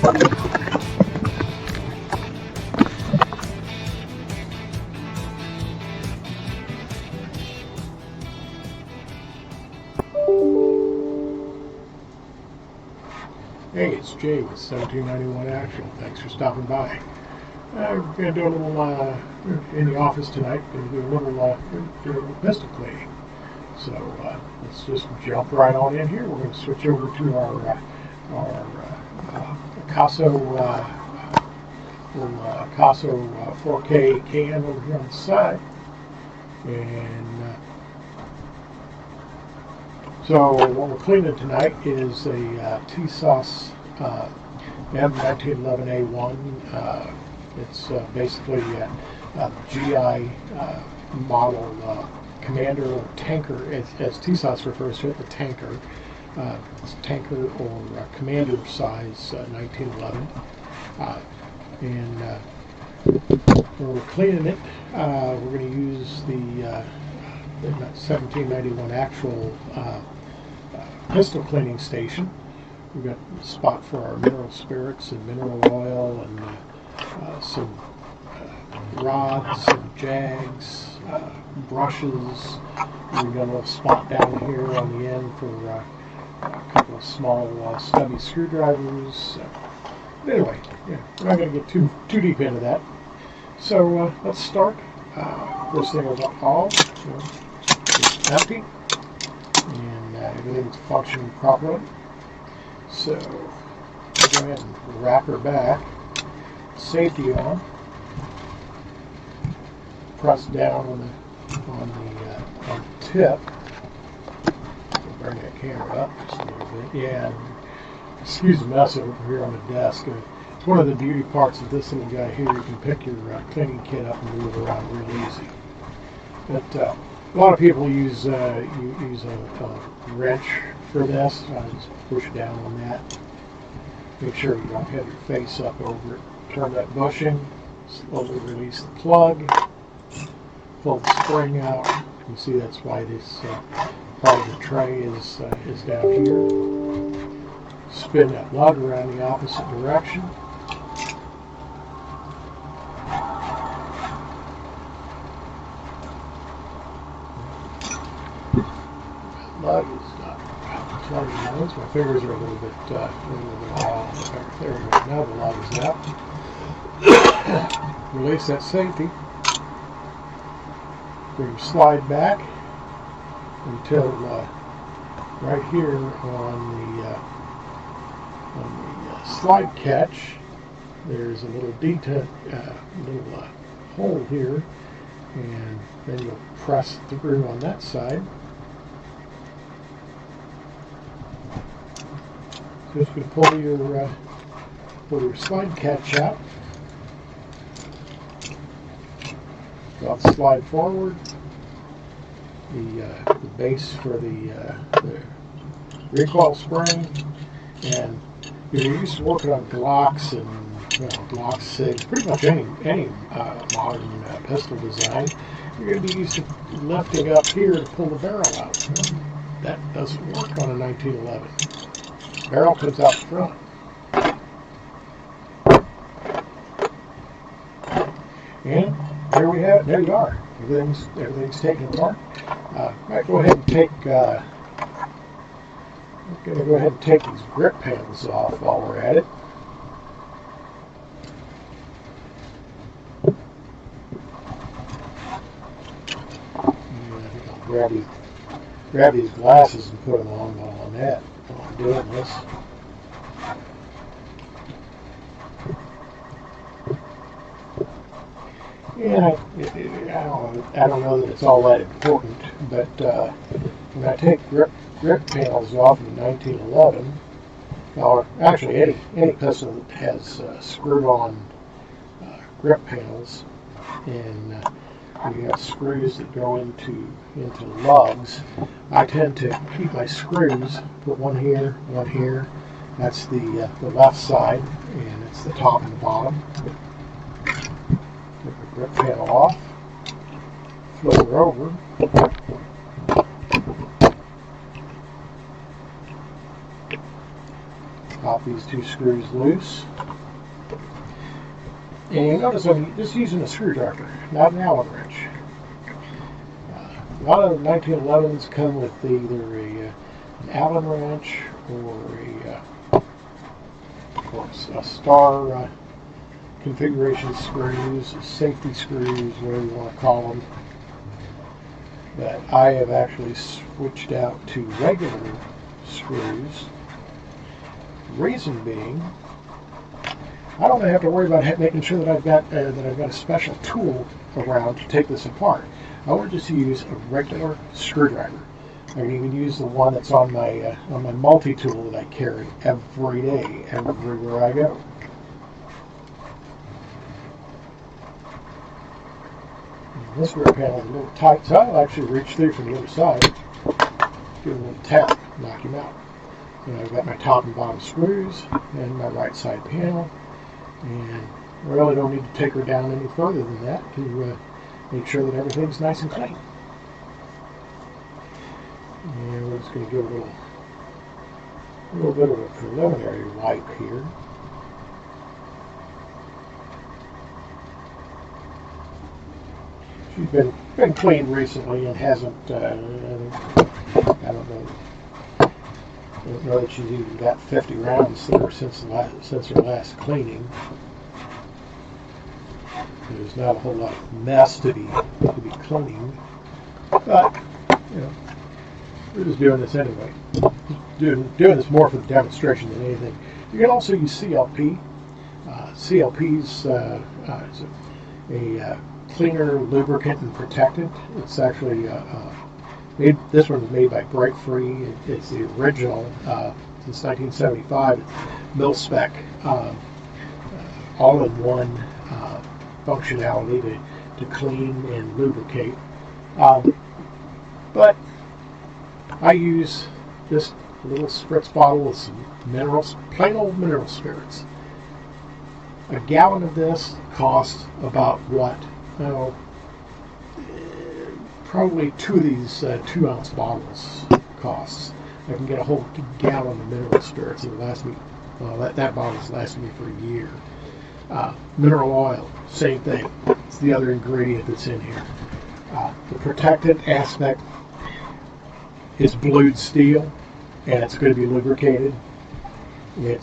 Hey, it's Jay with 1791 Actual. Thanks for stopping by. I'm going to do a little in the office tonight. Going to do a little pistol cleaning. So let's just jump right on in here. We're going to switch over to our Caso 4K can over here on the side, and so what we're cleaning tonight is a Tisas M1911A1. It's basically a GI model commander or tanker, as Tisas refers to it, the tanker. It's tanker or commander size 1911. And when we're cleaning it, we're going to use the 1791 Actual Pistol Cleaning Station. We've got a spot for our mineral spirits and mineral oil and some rods and jags, brushes. We've got a little spot down here on the end for a couple of small stubby screwdrivers. Anyway, yeah, we're not going to get too deep into that. So let's start. First thing of all, it's empty and everything's functioning properly. So go ahead and wrap her back, safety on, press down on the tip. Bring that camera up just a little bit. Yeah, excuse the mess over here on the desk. It's one of the beauty parts of this little guy here. You can pick your cleaning kit up and move it around real easy. But a lot of people use a wrench for this. I just push down on that. Make sure you don't have your face up over it. Turn that bushing. Slowly release the plug. Pull the spring out. You can see that's why this part of the tray is down here. Spin that lug around the opposite direction. Lug is plugging in. My fingers are a little bit off. There we go. Now the lug is out. Release that safety. Bring your slide back until right here on the slide catch, there's a little hole here, and then you'll press through on that side. Just going to pull your slide catch out. I'll slide forward. The base for the recoil spring, and if you're used to working on Glocks and Glock 6, pretty much any modern pistol design, you're going to be used to lifting up here to pull the barrel out. That doesn't work on a 1911. Barrel comes out the front. And there we have it. There you are. Everything's taken apart. Might go ahead and take. I'm going to go ahead and take these grip panels off while we're at it. And I think I'll grab these glasses and put them on while I'm doing this. Yeah, I don't know that it's all that important, but when I take grip panels off in 1911, or actually any pistol that has screw-on grip panels, and you have screws that go into lugs, I tend to keep my screws, put one here, that's the left side, and it's the top and the bottom. Take the grip panel off, flip her over, pop pop these two screws loose. And you notice I'm just using a screwdriver, not an Allen wrench. A lot of 1911s come with either an Allen wrench or a star configuration screws, safety screws, whatever you want to call them. But I have actually switched out to regular screws. Reason being, I don't have to worry about making sure that I've got a special tool around to take this apart. I want to just use a regular screwdriver. I can even use the one that's on my multi-tool that I carry every day, everywhere I go. And this grip panel is a little tight, so I'll actually reach through from the other side, give it a little tap, knock him out. And I've got my top and bottom screws and my right side panel, and I really don't need to take her down any further than that to make sure that everything's nice and clean. And we're just going to give a little bit of a preliminary wipe here. She's been cleaned recently and hasn't, I don't know that she's even got 50 rounds there since her last cleaning. There's not a whole lot of mess to be cleaning, but you know, we're just doing this anyway. Doing this more for the demonstration than anything. You can also use CLP. CLP's is a cleaner, lubricant, and protectant. It's actually made. This one was made by Break Free. It's the original since 1975. It's mil-spec, all-in-one functionality to clean and lubricate. But I use this little spritz bottle with some minerals, plain old mineral spirits. A gallon of this costs about what? Oh, probably two of these 2-ounce bottles costs. I can get a whole gallon of mineral spirits. It'll last me. Well, that bottle's lasted me for a year. Mineral oil, same thing. It's the other ingredient that's in here. The protectant aspect is blued steel, and it's going to be lubricated. You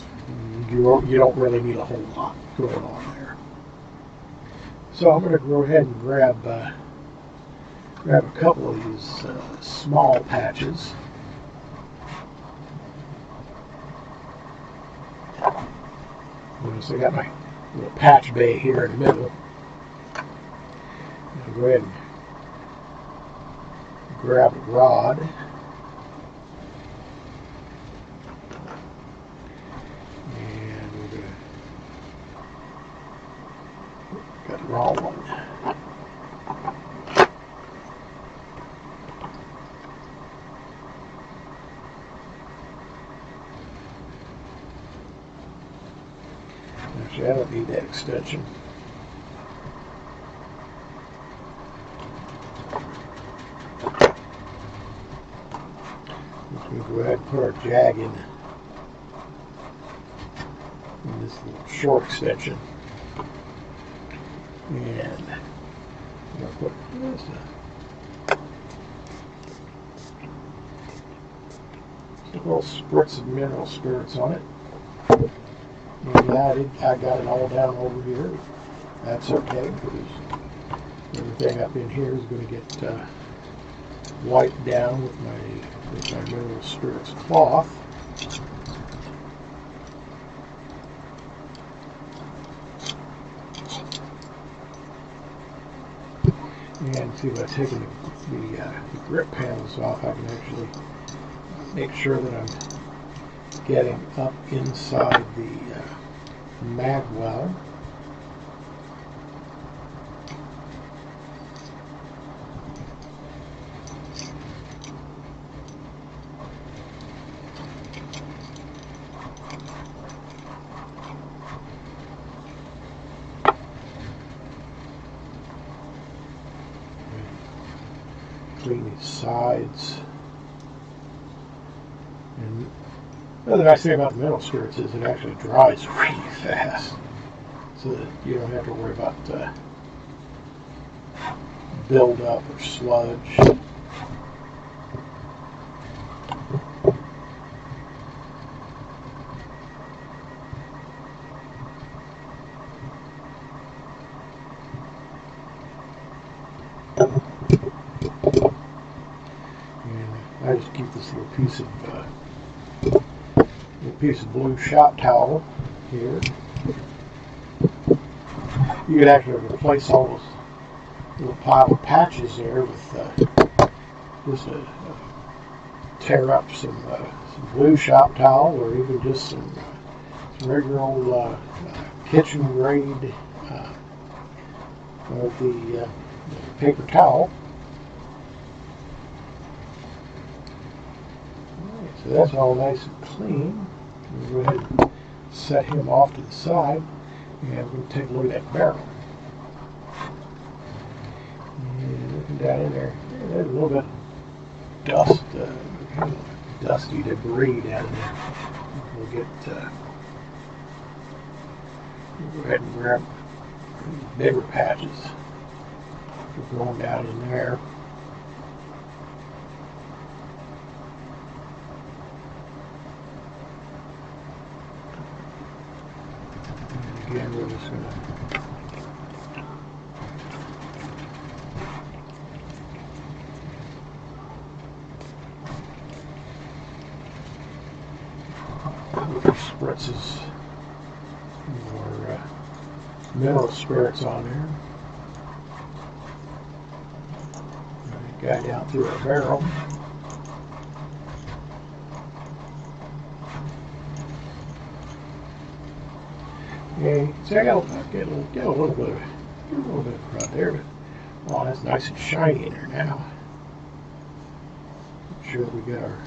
don't really need a whole lot going on there. So I'm going to go ahead and grab a couple of these small patches. So I got my little patch bay here in the middle. I'll go ahead and grab a rod. And we're going to, got the wrong one. Actually, I don't need that extension. We'll go ahead and put our jag in this little short extension. And I'm going to put just a little spritz of mineral spirits on it. And I got it all down over here. That's okay, because everything up in here is going to get wiped down with my mineral spirits cloth. And see, by taking the grip panels off, I can actually make sure that I'm getting up inside the mag well. Clean these sides, and The other nice thing about the mineral spirits is it actually dries really fast, so that you don't have to worry about buildup or sludge. I just keep this little piece of blue shop towel here. You could actually replace all those little pile of patches there with just tear up some blue shop towel, or even just some regular old kitchen grade of the paper towel. So that's all nice and clean. We'll go ahead and set him off to the side, and we're going to take a look at that barrel. And looking down in there, there's a little bit of dust, kind of dusty debris down in there. We'll go ahead and grab bigger patches for going down in there. Again, we're just going to spritzes more mineral spirits on there. Guy down through our barrel. Yeah, see, I got get a little bit of crud there, but oh, that's nice and shiny in there now. Make sure we get our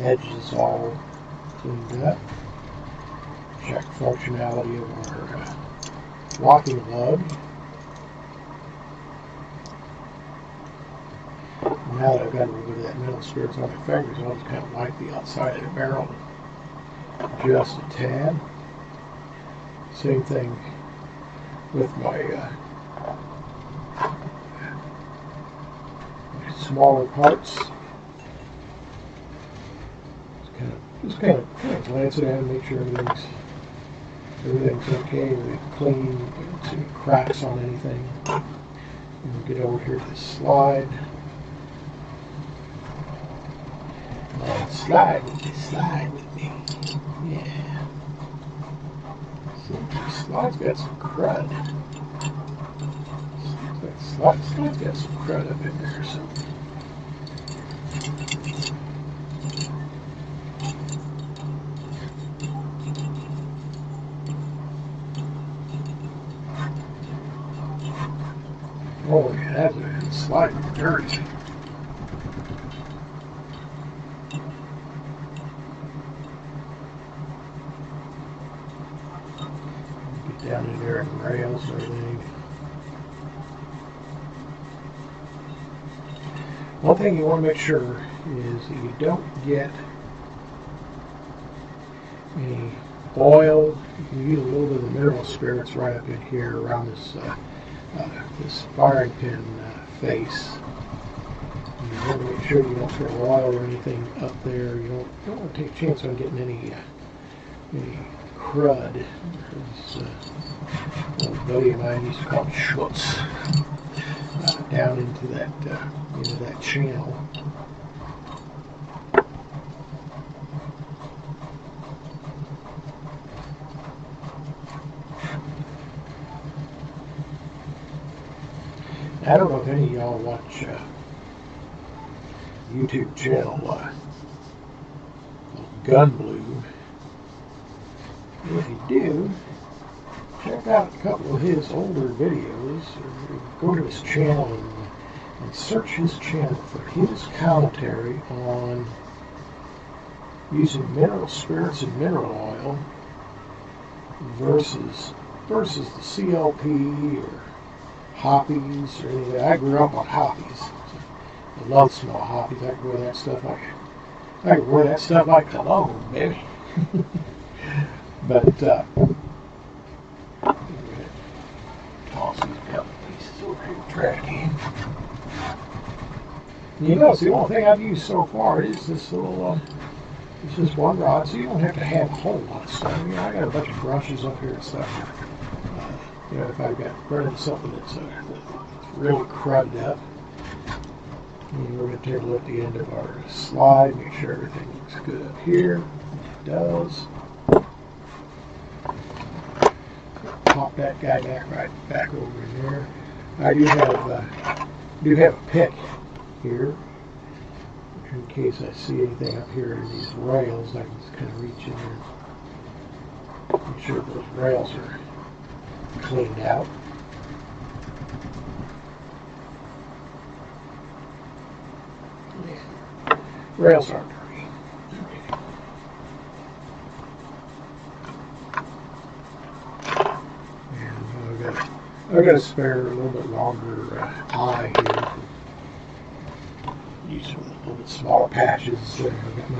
edges all cleaned up. Check functionality of our locking lug. Now that I've got a little bit of that metal spirits on my fingers, I'll just kind of wipe the outside of the barrel just a tad. Same thing with my smaller parts. Just kind of glance it at and make sure everything's okay, everything's clean, don't see any cracks on anything. And we'll get over here to the slide. Slide with me. Yeah. So the slide's got some crud. Slide's got some crud up in there, so. Oh yeah, that slide is dirty. Down in there and rails and everything. One thing you want to make sure is that you don't get any oil. You can use a little bit of the mineral spirits right up in here around this firing pin face. You want to make sure you don't throw oil or anything up there. You don't want to take a chance on getting any crud. A buddy of mine used to call it schmutz down into that channel. I don't know if any of y'all watch YouTube channel Gun Blue. If you do, check out a couple of his older videos, or go to his channel and search his channel for his commentary on using mineral spirits and mineral oil versus the CLP or hoppies or anything. I grew up on hoppies. I love small hoppies. I grow that stuff like I can wear that stuff like cologne, baby. But toss these couple pieces over here in the trash can. You notice the only thing I've used so far is this little, it's just one rod, so you don't have to have a whole lot of stuff. You know, I got a bunch of brushes up here and stuff. You know, if I've got running something that's really crudded up, and we're going to take a look at the end of our slide, make sure everything looks good up here. It does. Pop that guy back over in there. I do have a pick here in case I see anything up here in these rails. I can just kind of reach in there, make sure those rails are cleaned out. Yeah. Rails aren't dirty. And I've got to spare a little bit longer eye here. Use a little bit smaller patches. I've got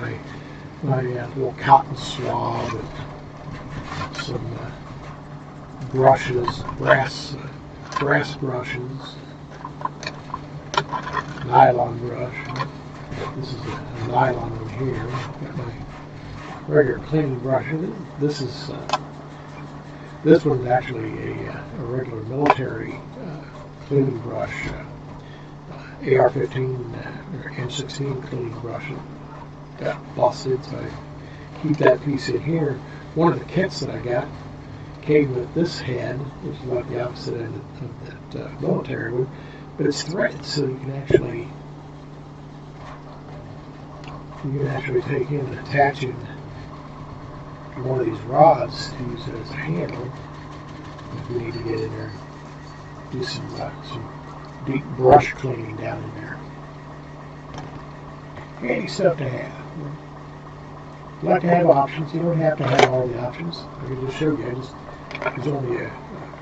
my little cotton swab and some brushes, brass brushes, nylon brush. This is a nylon one here. Got my regular cleaning brush. This one's actually a regular military cleaning brush, AR-15 or M16 cleaning brush. Got busted, so I keep that piece in here. One of the kits that I got came with this head, which is about the opposite end of that military one, but it's threaded, so you can actually take in and attach it to one of these rods to use it as a handle if we need to get in there, do some deep brush cleaning down in there. Handy stuff to have. You like to have options. You don't have to have all the options. I can just show you. There's only a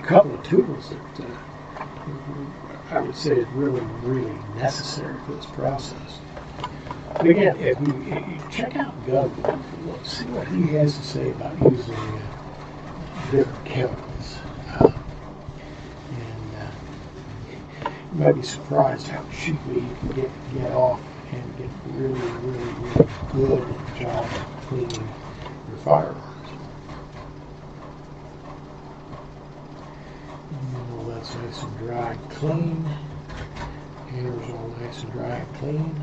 couple of tools that I would say is really, really necessary for this process. But again, if you check out Gun, see what he has to say about using different chemicals. You might be surprised how cheaply you can get off and get really, really, really good at the job of cleaning your firearms. All that's nice and dry and clean. Hammer's all nice and dry and clean.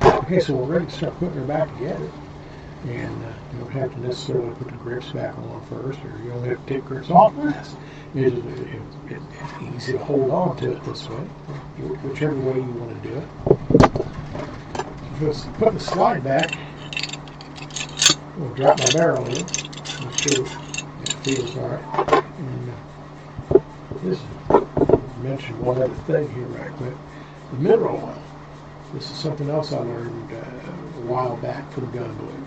Okay, so we're ready to start putting her back together. And you don't have to necessarily put the grips back on first, or you don't have to take grips off last. It's easy to hold on to it this way, whichever way you want to do it. Just put the slide back. I'll drop my barrel in, make sure it feels all right. And this mention one other thing here right quick. The mineral oil. This is something else I learned a while back from Gun Blue.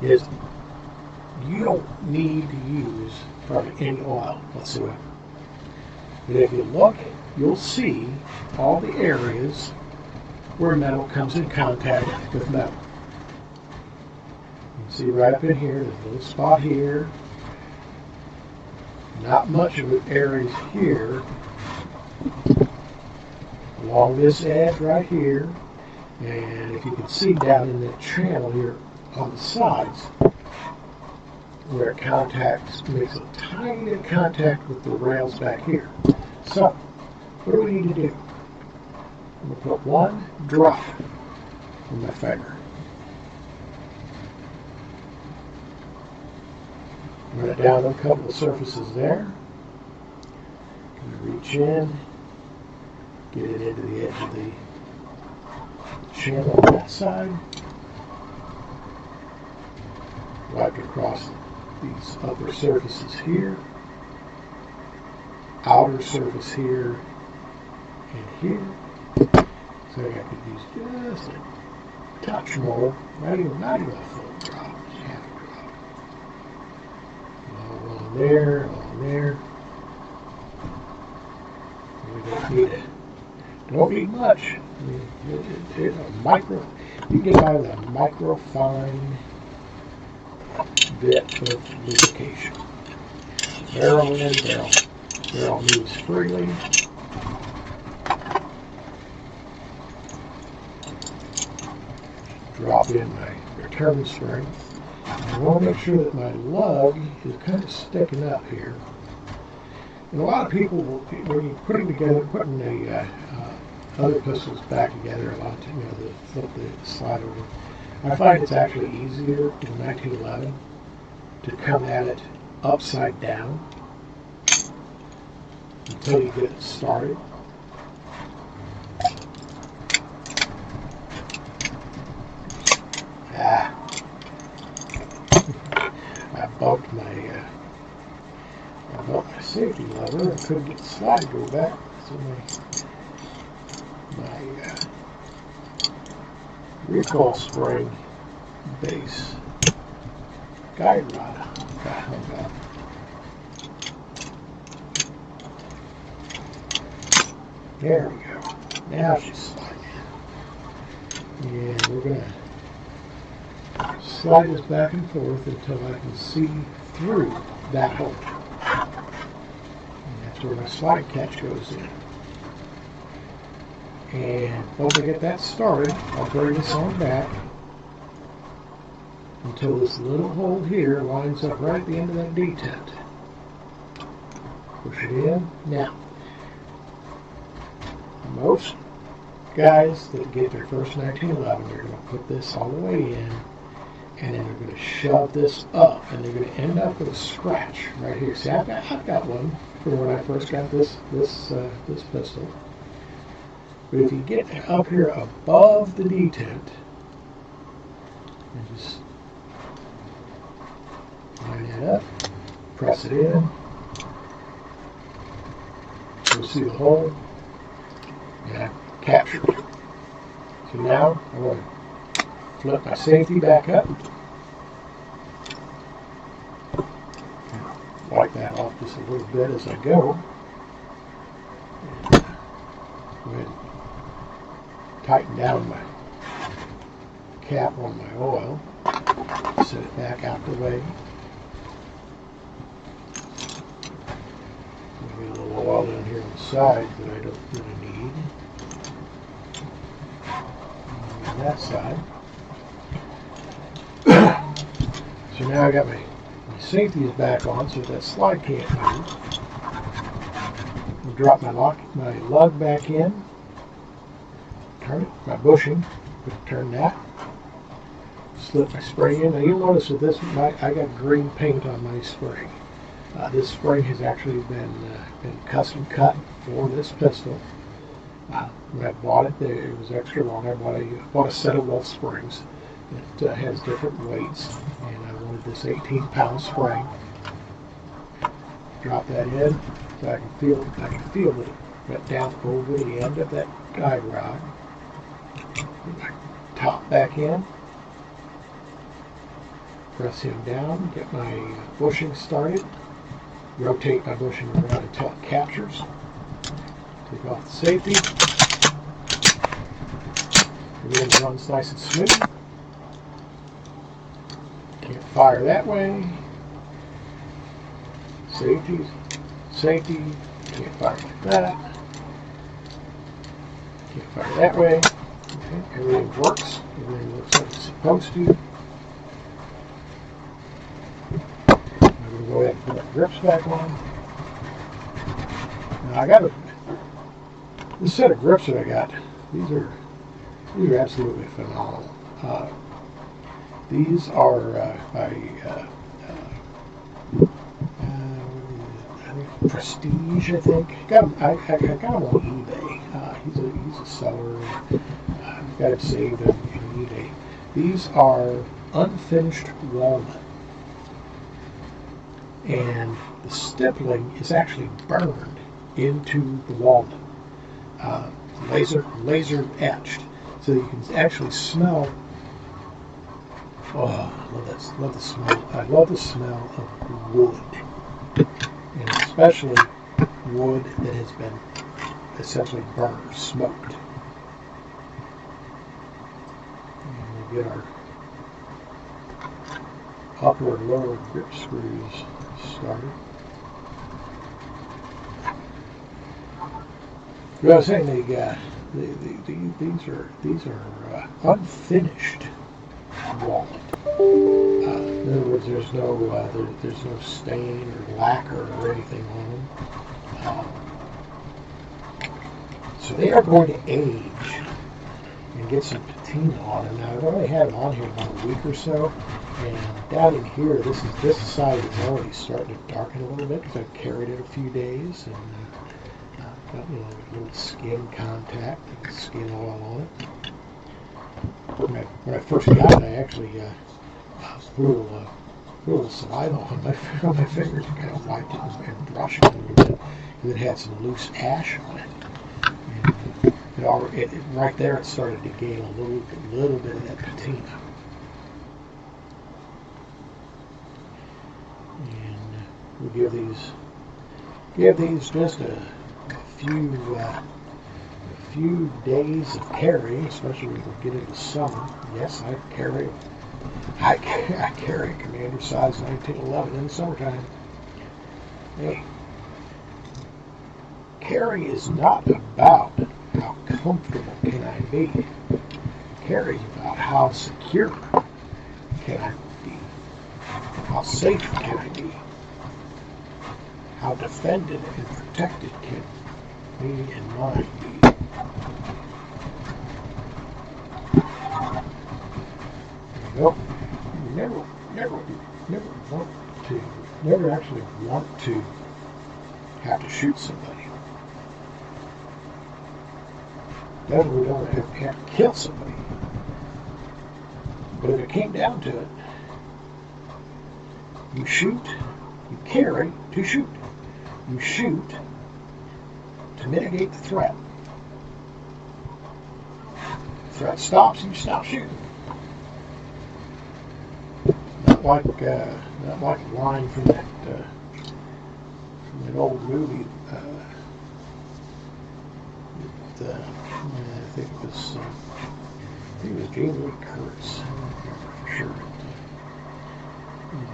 Is you don't need to use probably any oil whatsoever. But if you look, you'll see all the areas where metal comes in contact with metal. You can see right up in here, there's a little spot here. Not much of the areas here. Along this edge right here. And if you can see down in that channel here on the sides, where it contacts, makes a tiny contact with the rails back here. So, what do we need to do? I'm going to put one drop on my finger. Run it down on a couple of surfaces there. Reach in, get it into the edge of the channel on that side. Wipe it across these upper surfaces here, outer surface here, and here. So I could use just a touch more, not even a full drop, just half a drop. All on there, all on there. We don't need Don't need much. I mean, it's a micro. You get by with a micro fine bit of lubrication. Barrel in, barrel moves freely. Drop in my return spring. I want to make sure that my lug is kind of sticking up here. And a lot of people, when you put them together, putting the other pistols back together, a lot of the flip the slide over. I find it's actually easier in 1911 to come at it upside down until you get it started. I bumped my safety lever and couldn't get the slide to go back. So my recoil spring base guide rod got hung up. There we go. Now she's sliding. And we're going to slide this back and forth until I can see through that hole. And that's where my slide catch goes in. And once I get that started, I'll bring this on back until this little hole here lines up right at the end of that detent. Push it in. Now, most guys that get their first 1911, they're going to put this all the way in, and then they're going to shove this up, and they're going to end up with a scratch right here. See, I've got one from when I first got this pistol. But if you get up here above the detent, and just line that up, press it in, you'll see the hole, and I captured it. So now I'm going to flip my safety back up, wipe that off just a little bit as I go, and go ahead and tighten down my cap on my oil, set it back out the way. Maybe a little oil down here on the side that I don't really need. And on that side. So now I got my safety is back on, so that slide can't move. I'll drop my lug back in. Turn it, my bushing, turn that, slip my spring in. Now you'll notice with this, I got green paint on my spring. This spring has actually been custom cut for this pistol. When I bought it, it was extra long. I bought a set of Wolf springs that has different weights, and I wanted this 18-pound spring. Drop that in so I can feel it went down over the end of that guide rod. Put my top back in, press him down, get my bushing started, rotate my bushing around until it captures, take off the safety, everything runs nice and smooth. Can't fire that way, safety, can't fire like that, can't fire that way. Okay, everything works. Everything looks like it's supposed to. I'm going to go ahead and put my grips back on. Now this set of grips that I got, these are absolutely phenomenal. These are Prestige, I think. I got them on eBay. He's a seller. Got it saved on eBay. These are unfinished walnut, and the stippling is actually burned into the walnut, laser etched, so you can actually smell. Oh, I love the smell. I love the smell of wood, and especially wood that has been essentially burned or smoked. And we get our upper and lower grip screws started. But I was saying these are unfinished walnut. In other words, there's no stain or lacquer or anything on them. So they are going to age and get some patina on them. Now I've only had them on here about a week or so, and down in here, this side is already starting to darken a little bit because I've carried it a few days and got a little skin contact and skin oil on it. When I first got it, I actually put a little saliva on my fingers and kind of wiped it and brushed it a little bit because it had some loose ash on it. And right there, it started to gain a little bit of that patina. And we give these just a few days of carry, especially when we get into summer. Yes, I carry a Commander size 1911 in the summertime. Hey, carry is not about how comfortable can I be. Carry is about how secure can I be. How safe can I be. How defended and protected can me and mine be. You never actually want to have to shoot somebody. Definitely don't have to kill somebody. But if it came down to it, you shoot, you carry to shoot. You shoot to mitigate the threat. If the threat stops, you stop shooting. Not like a line from that old movie. I think it was Jamie Lee Curtis. I don't remember for sure.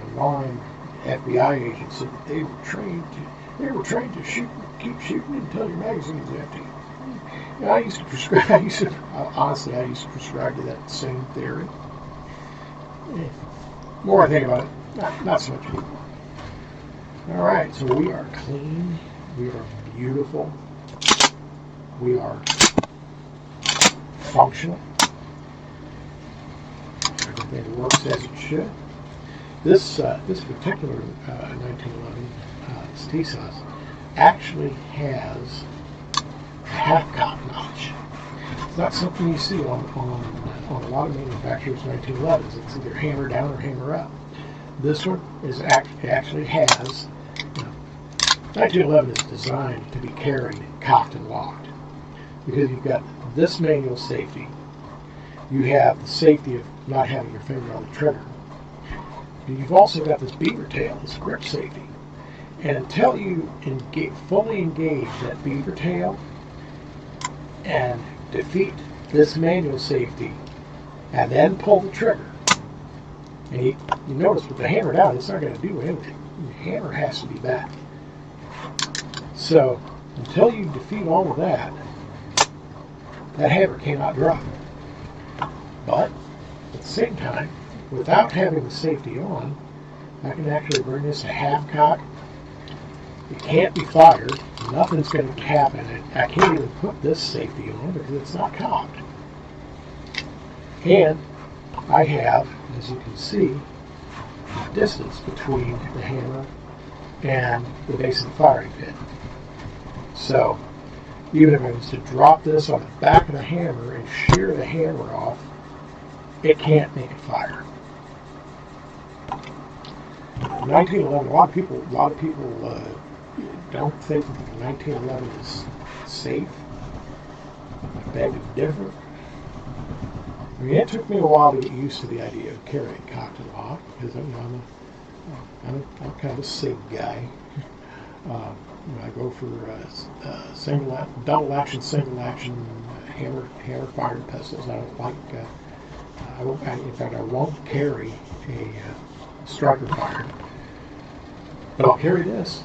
The line, FBI agent said that they were trained to shoot, keep shooting until your magazine is empty. And I used to prescribe to that same theory. The more I think about it, not so much anymore. All right, so we are clean, we are beautiful, we are functional. Everything works as it should. This particular 1911 Tisas actually has a half-cock notch. It's not something you see on a lot of manufacturers' 1911s. It's either hammer down or hammer up. This one actually has. 1911 is designed to be carried cocked and locked because you've got this manual safety. You have the safety of not having your finger on the trigger. You've also got this beaver tail, this grip safety. And until you fully engage that beaver tail and defeat this manual safety and then pull the trigger, and you notice with the hammer down, it's not going to do anything. The hammer has to be back. So until you defeat all of that, that hammer cannot drop. But at the same time, without having the safety on, I can actually bring this a half cock. It can't be fired. Nothing's going to happen. I can't even put this safety on because it's not cocked. And I have, as you can see, distance between the hammer and the base of the firing pin. So even if I was to drop this on the back of the hammer and shear the hammer off, it can't make it fire. 1911. A lot of people don't think that 1911 is safe. I beg to differ. I mean, it took me a while to get used to the idea of carrying cocked and locked because I'm kind of a SIG guy. I go for double action, single action hammer fired pistols. I don't like. In fact, I won't carry a striker fire, but I'll carry this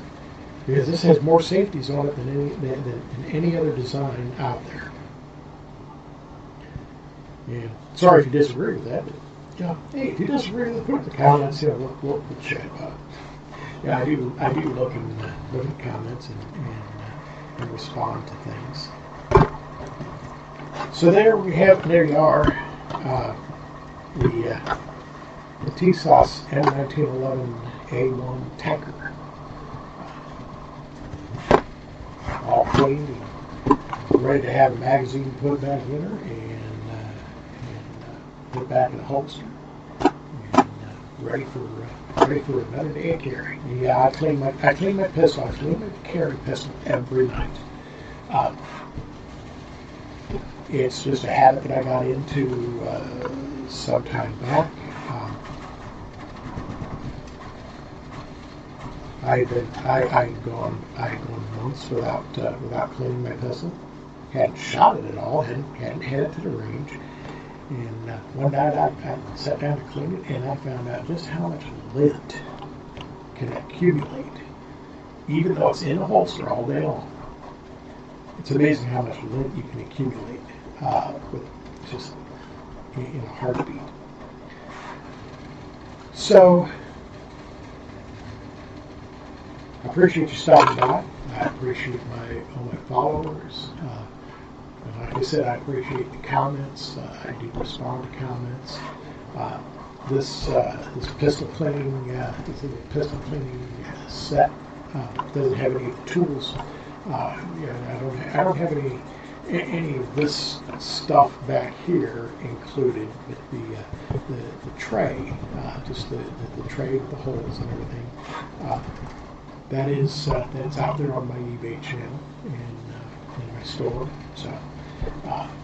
because this has more safeties on it than any other design out there. And sorry if you disagree with that, but hey, if you disagree with it, put it in the comments. We'll chat about it. Yeah, I do look at comments and respond to things. So there you are, the Tisas M1911A1-Tanker, all cleaned and ready to have a magazine put back in her and put back in the holster. Ready for another day of carry. Yeah, I clean my pistol. I clean my carry pistol every night. It's just a habit that I got into some time back. I had gone months without cleaning my pistol. Hadn't shot it at all. Hadn't headed to the range. And one night I sat down to clean it, and I found out just how much lint can accumulate, even though it's in a holster all day long. It's amazing how much lint you can accumulate with just in a heartbeat. So I appreciate you stopping by. I appreciate all my followers. And like I said, I appreciate the comments. I do respond to comments. This pistol cleaning set doesn't have any tools. I don't have any of this stuff back here included with the tray, just the tray with the holes and everything. That's out there on my eBay channel in my store. So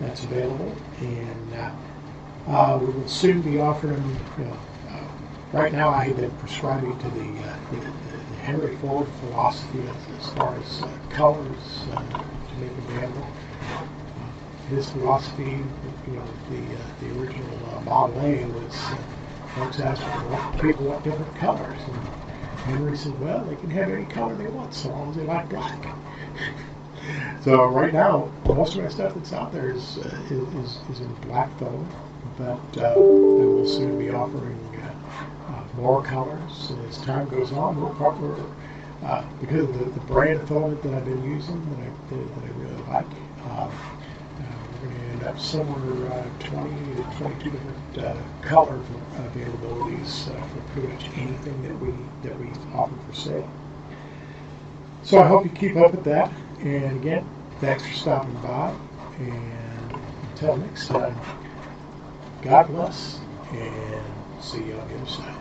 that's available, and we will soon be offering. Right now, I have been prescribing to the Henry Ford philosophy as far as colors to make a gamble. His philosophy, the original Model A was folks asked people want different colors, and Henry said, well, they can have any color they want so long as they like black. So right now, most of my stuff that's out there is in black tone, but I will soon be offering more colors as time goes on. Because of the brand of filament that I've been using that I really like, we're going to end up somewhere 20 to 22 different color availabilities for pretty much anything that we offer for sale. So I hope you keep up with that. And again, thanks for stopping by. And until next time, God bless, and see you on the other side.